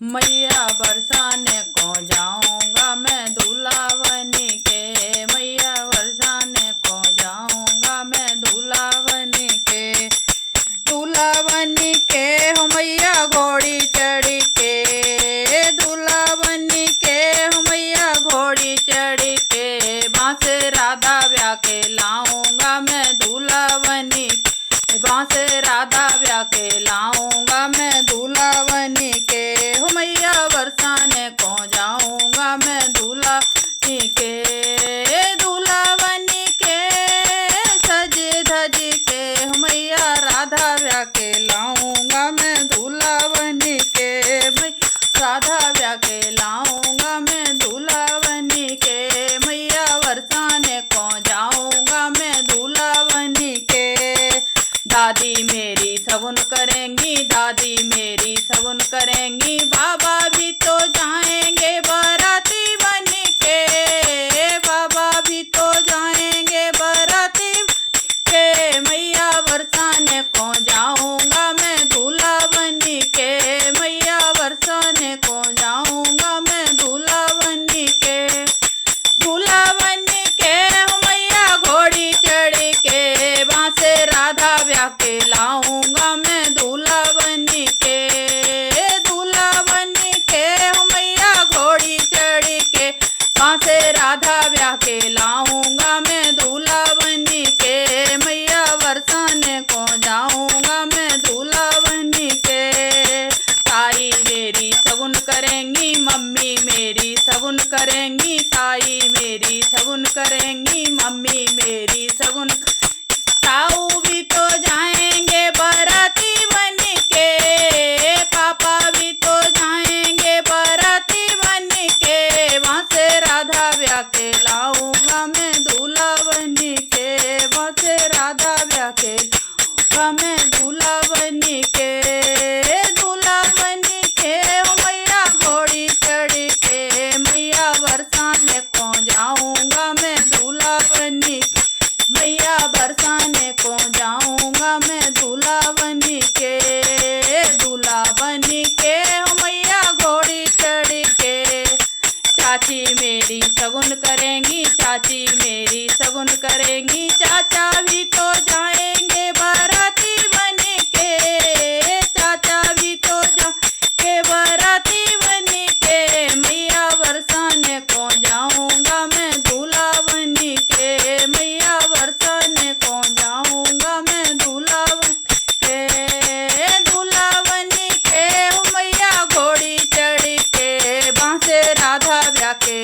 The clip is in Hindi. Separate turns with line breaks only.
मैया बरसाने को जाऊंगा मैं दूल्हा बनी के। मैया बरसाने को जाऊंगा मैं दूल्हा बनी के। दूल्हा बनी के हो मैया घोड़ी चढ़ी के। दूल्हा बनी के हो मैया घोड़ी चढ़ी के। बांस राधा ब्याह के लाऊंगा मैं दूल्हा बनी के। बांस राधा ब्याह के लाऊंगा मैं दूल्हा बनी के। हो मैया बरसाने को जाऊंगा मैं दूल्हा बनी के। दूल्हा बनी के सज धज के हो मैया राधा ब्याह के लाऊंगा मैं दूल्हा बनी के। राधा ब्याह के लाऊंगा मैं दूल्हा बनी के। मैया बरसाने को जाऊंगा मैं दूल्हा बनी के। दादी मेरी सगुन करेंगी, दादी मेरी सगुन करेंगी। बाबा भी तो जाएंगे बाराती बन के। बाबा भी तो जाएंगे बाराती के। मैया बरसाने को जाऊंगा मैं दूल्हा बनी के। मैया बरसाने को जाऊंगा मैं दूल्हा बनी के। दूल्हा बनी के हो मैया घोड़ी चढ़ के। बांस राधा ब्याह के लाऊंगा मैं दूल्हा बनी के। दूल्हा बनी के हो मैया घोड़ी चढ़ के। बांस राधा ब्याह के लाऊंगा मैं दूल्हा बनी के। मैया बरसाने को जाऊंगा मैं दूल्हा बनी के। ताई मेरी सगुन करेंगी, मम्मी मेरी सगुन करेंगी। ताई मेरी सगुन करेंगी, मम्मी मेरी सगुन। ताऊ भी तो जाएंगे बाराती बन के। पापा भी तो जाएंगे बाराती बन के। वहाँ से राधा ब्याह के लाऊंगा मैं दूल्हा बनी के। वहाँ से राधा ब्याह के लाऊंगा मैं दूल्हा बनी के। दूल्हा बनी के हो मैया घोड़ी चढ़ के। मैया बरसाने को जाऊंगा मैं दूल्हा बनी के। मैया बरसाने को जाऊंगा मैं दूल्हा बनी के। दूल्हा बनी के हो मैया घोड़ी चढ़ के। चाची मेरी सगुन करेंगी, चाची मेरी सगुन करेंगी। चाचा भी तो जाएंगे बाराती बन के। चाचा भी तो जाएंगे बाराती बन के। मैया बरसाने को जाऊंगा मैं दूल्हा बनी के। मैया बरसाने को जाऊंगा मैं दूल्हा बन के। दूल्हा बनी के हो मैया घोड़ी चढ़ के। बांस राधा ब्याह के